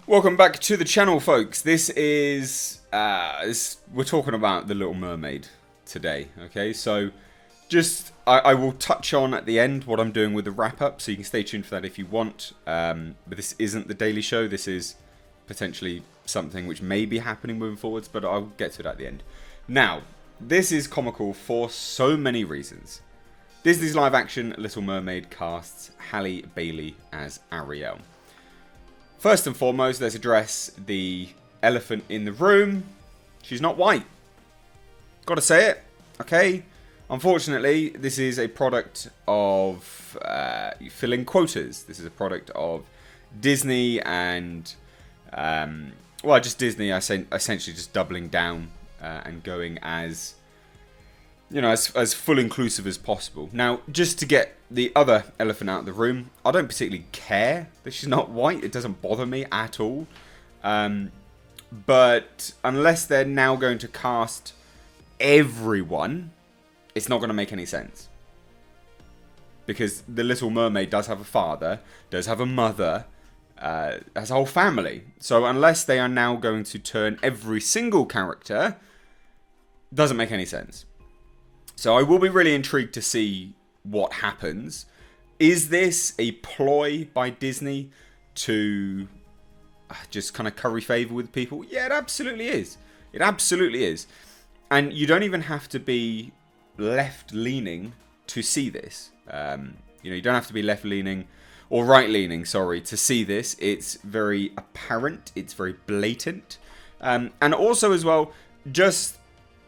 Welcome back to the channel, folks. This is we're talking about the Little Mermaid today. Okay, so I will touch on at the end what I'm doing with the wrap up, so you can stay tuned for that if you want. But this isn't the daily show. This is potentially something which may be happening moving forwards, but I'll get to it at the end. Now, this is comical for so many reasons. Disney's live action Little Mermaid casts Halle Bailey as Ariel. First and foremost, let's address the elephant in the room. She's not white. Gotta say it, okay? Unfortunately, this is a product of filling quotas. This is a product of Disney and, just Disney essentially just doubling down and going as, as full inclusive as possible. Now, just to get the other elephant out of the room, I don't particularly care that she's not white. It doesn't bother me at all. But unless they're now going to cast everyone, it's not going to make any sense. Because the Little Mermaid does have a father, does have a mother, has a whole family. So unless they are now going to turn every single character, doesn't make any sense. So I will be really intrigued to see what happens. Is this a ploy by Disney to just kind of curry favor with people? Yeah, it absolutely is. It absolutely is. And you don't even have to be left-leaning to see this. You don't have to be left-leaning or right-leaning, to see this. It's very apparent. It's very blatant. And also as well, just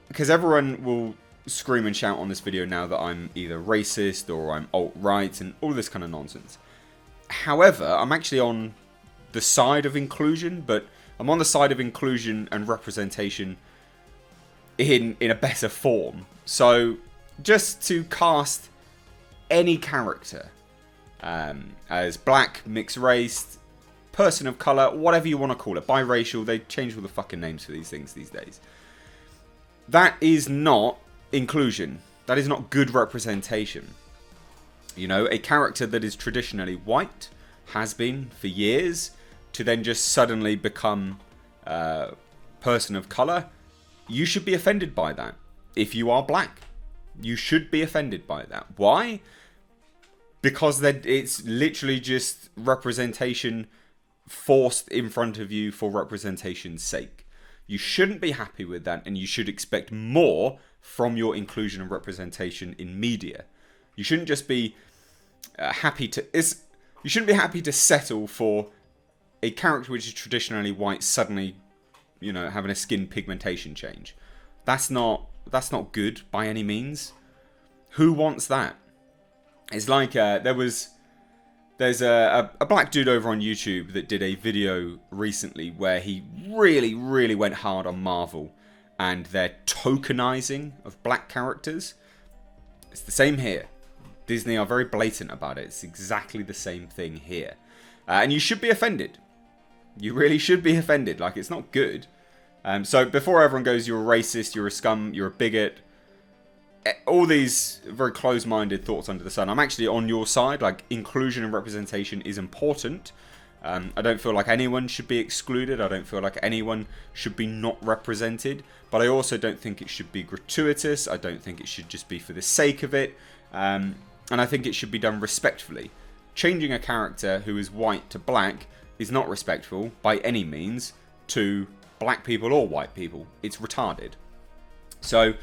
because everyone will scream and shout on this video now that I'm either racist or I'm alt-right and all this kind of nonsense. However, I'm actually on the side of inclusion, but I'm on the side of inclusion and representation in a better form. So just to cast any character as black, mixed race, person of color, whatever you want to call it, biracial, they change all the fucking names for these things these days. That is not inclusion. That is not good representation. A character that is traditionally white, has been for years, to then just suddenly become a person of color, you should be offended by that. If you are black, you should be offended by that. Why? Because it's literally just representation forced in front of you for representation's sake. You shouldn't be happy with that, and you should expect more from your inclusion and representation in media. You shouldn't just be happy to settle for a character which is traditionally white suddenly, having a skin pigmentation change. That's not good by any means. Who wants that? It's like there's a black dude over on YouTube that did a video recently where he really, really went hard on Marvel and their tokenizing of black characters. It's the same here. Disney are very blatant about it. It's exactly the same thing here. And you should be offended. You really should be offended. It's not good. So before everyone goes, you're a racist, you're a scum, you're a bigot, all these very close-minded thoughts under the sun, I'm actually on your side. Inclusion and representation is important. I don't feel like anyone should be excluded. I don't feel like anyone should be not represented. But I also don't think it should be gratuitous. I don't think it should just be for the sake of it. And I think it should be done respectfully. Changing a character who is white to black is not respectful by any means to black people or white people. It's retarded. So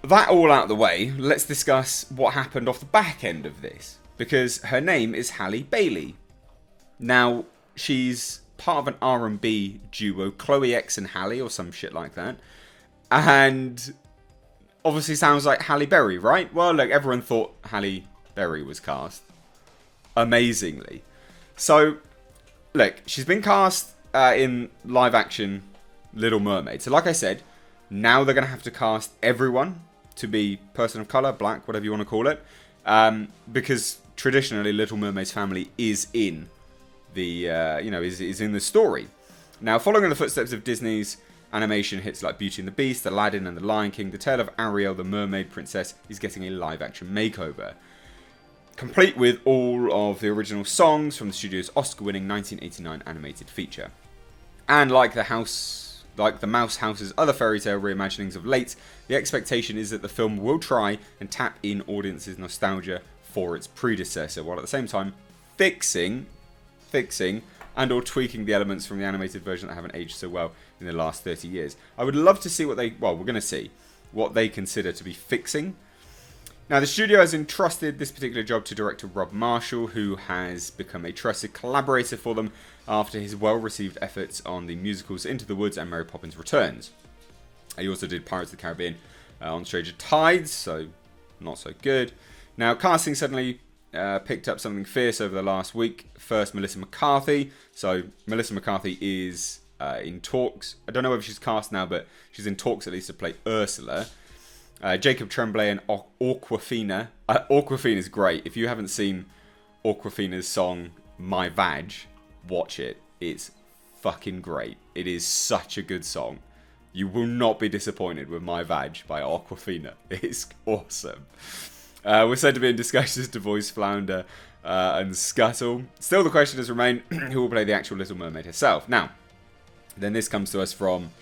that all out of the way, let's discuss what happened off the back end of this. Because her name is Halle Bailey. Now, she's part of an R&B duo, Chloe X and Halle, or some shit like that. And obviously sounds like Halle Berry, right? Well, look, everyone thought Halle Berry was cast amazingly. So, look, she's been cast in live action Little Mermaid. So, like I said, now they're going to have to cast everyone to be person of color, black, whatever you want to call it. Because traditionally, Little Mermaid's family is in the, is in the story. Now, following in the footsteps of Disney's animation hits like Beauty and the Beast, Aladdin and the Lion King, the tale of Ariel, the mermaid princess, is getting a live-action makeover. complete with all of the original songs from the studio's Oscar-winning 1989 animated feature. And like the Mouse House's other fairy tale reimaginings of late, the expectation is that the film will try and tap in audiences' nostalgia for its predecessor, while at the same time fixing and or tweaking the elements from the animated version that haven't aged so well in the last 30 years. I would love to see we're going to see what they consider to be fixing. Now, the studio has entrusted this particular job to director Rob Marshall, who has become a trusted collaborator for them after his well-received efforts on the musicals Into the Woods and Mary Poppins Returns. He also did Pirates of the Caribbean on Stranger Tides, so not so good. Now, casting suddenly picked up something fierce over the last week. First, Melissa McCarthy. So, Melissa McCarthy is in talks. I don't know if she's cast now, but she's in talks at least to play Ursula. Jacob Tremblay and Awkwafina. Awkwafina is great. If you haven't seen Awkwafina's song My Vag, watch it. It's fucking great. It is such a good song. You will not be disappointed with My Vag by Awkwafina. It's awesome. We're said to be in discussions to voice Flounder and Scuttle. Still, the question has remained who will play the actual Little Mermaid herself. Now, then this comes to us from...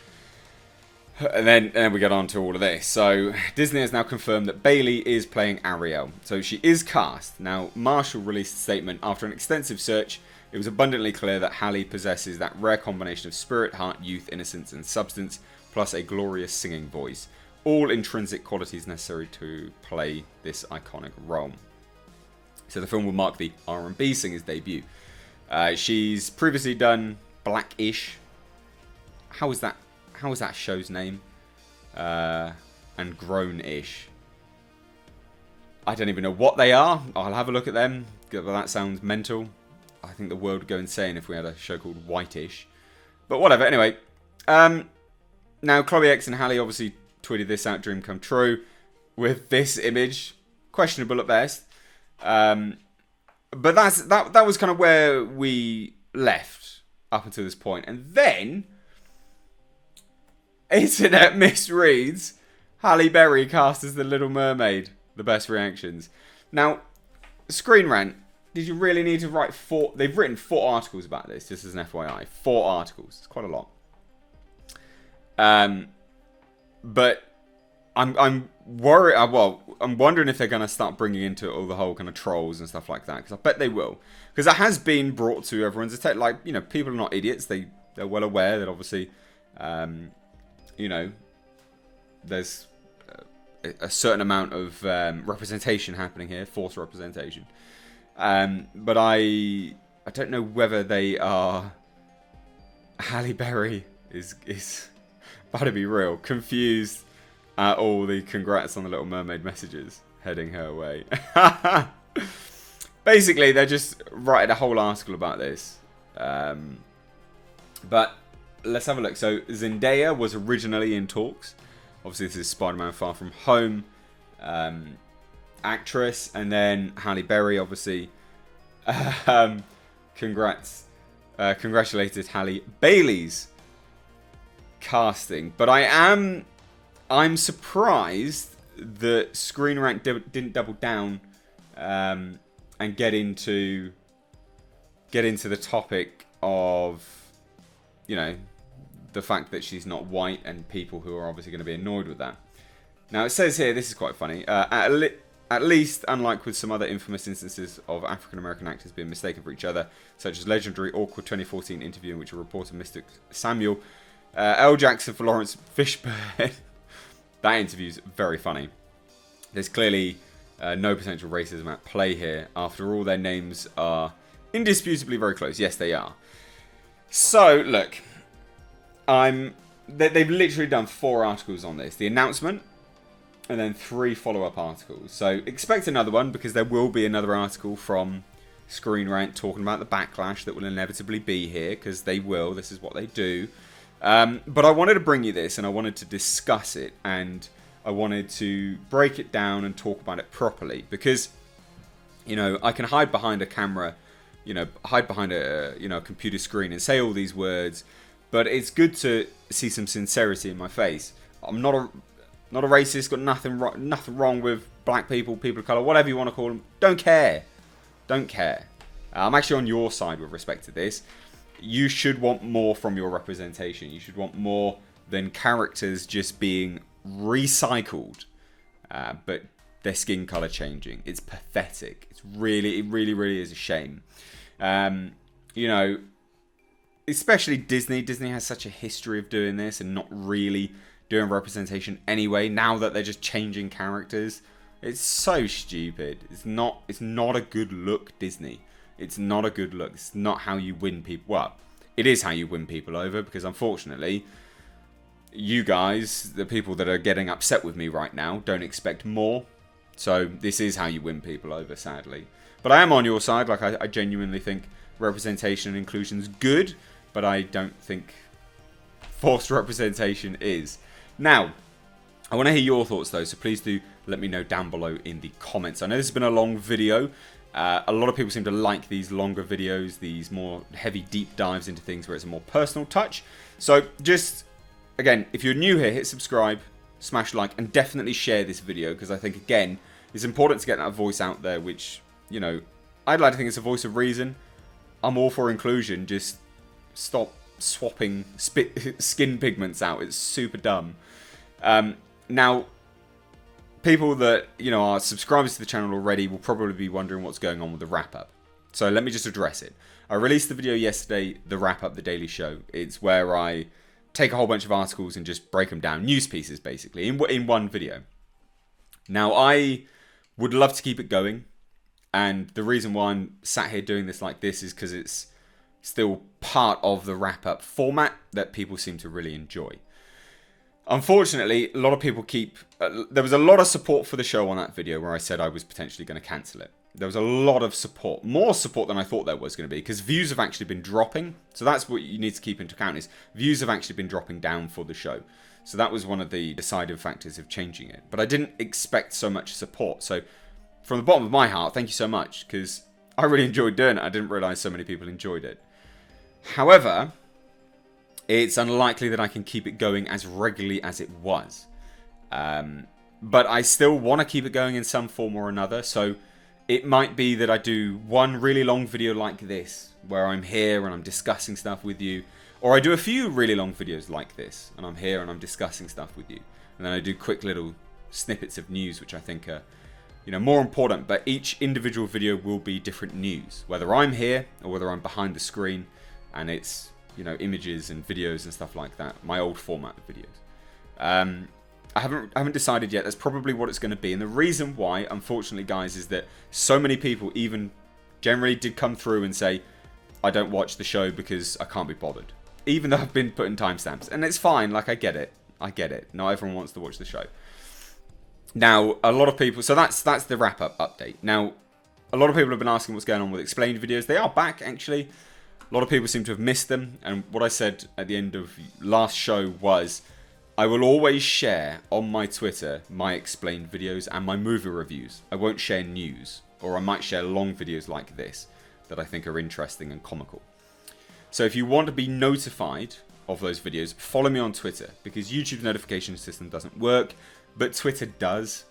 And then we get on to all of this. So, Disney has now confirmed that Bailey is playing Ariel. So, she is cast. Now, Marshall released a statement after an extensive search. It was abundantly clear that Halle possesses that rare combination of spirit, heart, youth, innocence, and substance, plus a glorious singing voice. All intrinsic qualities necessary to play this iconic role. So the film will mark the R&B singer's debut. She's previously done Blackish. How is that show's name? And Grown-ish. I don't even know what they are. I'll have a look at them. But that sounds mental. I think the world would go insane if we had a show called Whitish. But whatever. Anyway. Now, Chloe X and Halle obviously tweeted this out, dream come true, with this image. Questionable at best. But that was kind of where we left up until this point. And then... Internet misreads Halle Berry cast as the Little Mermaid. The best reactions. Now, Screen Rant, did you really need to write 4? They've written 4 articles about this, just as an FYI. 4 articles. It's quite a lot. But I'm worried. I'm wondering if they're going to start bringing into all the whole kind of trolls and stuff like that. Because I bet they will. Because it has been brought to everyone's attention. Like, you know, people are not idiots. They're well aware that obviously... you know, there's a certain amount of representation happening here, forced representation. But I don't know whether they are... Halle Berry is about to be real, confused at all the congrats on the Little Mermaid messages heading her way. Basically, they're just writing a whole article about this. But... let's have a look. So, Zendaya was originally in talks. Obviously, this is Spider-Man Far From Home actress. And then Halle Berry, obviously, congratulated Halle Bailey's casting. But I'm surprised that Screen Rant didn't double down and get into the topic of, you know, the fact that she's not white and people who are obviously going to be annoyed with that. Now, it says here, this is quite funny, at least, unlike with some other infamous instances of African-American actors being mistaken for each other, such as legendary awkward 2014 interview in which a reporter mistook Samuel L. Jackson for Lawrence Fishburne. That interview's very funny. There's clearly no potential racism at play here. After all, their names are indisputably very close. Yes, they are. So, look, they've literally done 4 articles on this. The announcement, and then 3 follow-up articles. So, expect another one, because there will be another article from Screen Rant talking about the backlash that will inevitably be here, because they will. This is what they do. But I wanted to bring you this, and I wanted to discuss it, and I wanted to break it down and talk about it properly, because, you know, I can hide behind a camera, you know, hide behind a computer screen and say all these words, but it's good to see some sincerity in my face. I'm not Not a racist, got nothing wrong with black people, people of colour, whatever you want to call them. Don't care. Don't care. I'm actually on your side with respect to this. You should want more from your representation. You should want more than characters just being recycled, but their skin colour changing. It's pathetic. It really is a shame. You know, especially Disney. Disney has such a history of doing this and not really doing representation anyway. Now that they're just changing characters, it's so stupid. It's not a good look, Disney. It's not a good look. It's not how you win people. Well, it is how you win people over, because unfortunately, you guys, the people that are getting upset with me right now, don't expect more. So this is how you win people over, sadly. But I am on your side. Like, I genuinely think representation and inclusion is good, but I don't think forced representation is. Now, I want to hear your thoughts though, so please do let me know down below in the comments. I know this has been a long video. A lot of people seem to like these longer videos, these more heavy deep dives into things where it's a more personal touch. So just, again, if you're new here, hit subscribe, smash like, and definitely share this video, because I think, again, it's important to get that voice out there, which, you know, I'd like to think it's a voice of reason. I'm all for inclusion, just stop swapping skin pigments out. It's super dumb. Now, people that, you know, are subscribers to the channel already will probably be wondering what's going on with the wrap-up. So let me just address it. I released the video yesterday, the wrap-up, the daily show. It's where I take a whole bunch of articles and just break them down. News pieces, basically, in one video. Now, I would love to keep it going. And the reason why I'm sat here doing this like this is because it's still part of the wrap-up format that people seem to really enjoy. Unfortunately, a lot of people there was a lot of support for the show on that video where I said I was potentially going to cancel it. There was a lot of support. More support than I thought there was going to be, because views have actually been dropping. So that's what you need to keep into account, is views have actually been dropping down for the show. So that was one of the deciding factors of changing it. But I didn't expect so much support. So from the bottom of my heart, thank you so much, because I really enjoyed doing it. I didn't realise so many people enjoyed it. However, it's unlikely that I can keep it going as regularly as it was. But I still want to keep it going in some form or another. So it might be that I do one really long video like this, where I'm here and I'm discussing stuff with you. Or I do a few really long videos like this, and I'm here and I'm discussing stuff with you. And then I do quick little snippets of news, which I think are, you know, more important. But each individual video will be different news, whether I'm here or whether I'm behind the screen. And it's, you know, images and videos and stuff like that. My old format of videos. I haven't decided yet. That's probably what it's going to be. And the reason why, unfortunately, guys, is that so many people even generally did come through and say, I don't watch the show because I can't be bothered. Even though I've been putting timestamps. And it's fine. Like, I get it. I get it. Not everyone wants to watch the show. Now, a lot of people... So that's the wrap-up update. Now, a lot of people have been asking what's going on with explained videos. They are back, actually. A lot of people seem to have missed them. And what I said at the end of last show was, I will always share on my Twitter my explained videos and my movie reviews. I won't share news. Or I might share long videos like this that I think are interesting and comical. So if you want to be notified of those videos, follow me on Twitter. Because YouTube's notification system doesn't work, but Twitter does.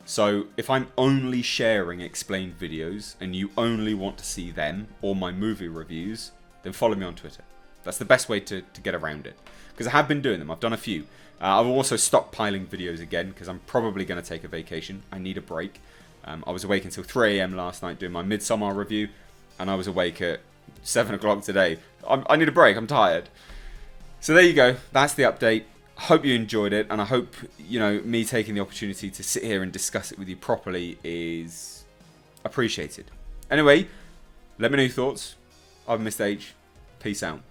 So if I'm only sharing explained videos and you only want to see them or my movie reviews, then follow me on Twitter. That's the best way to get around it. Because I have been doing them. I've done a few. I've also stockpiling videos again because I'm probably going to take a vacation. I need a break. I was awake until 3 AM last night doing my Midsommar review. And I was awake at 7 o'clock today. I need a break. I'm tired. So there you go. That's the update. Hope you enjoyed it. And I hope, you know, me taking the opportunity to sit here and discuss it with you properly is appreciated. Anyway, let me know your thoughts. I've Mr. H. Peace out.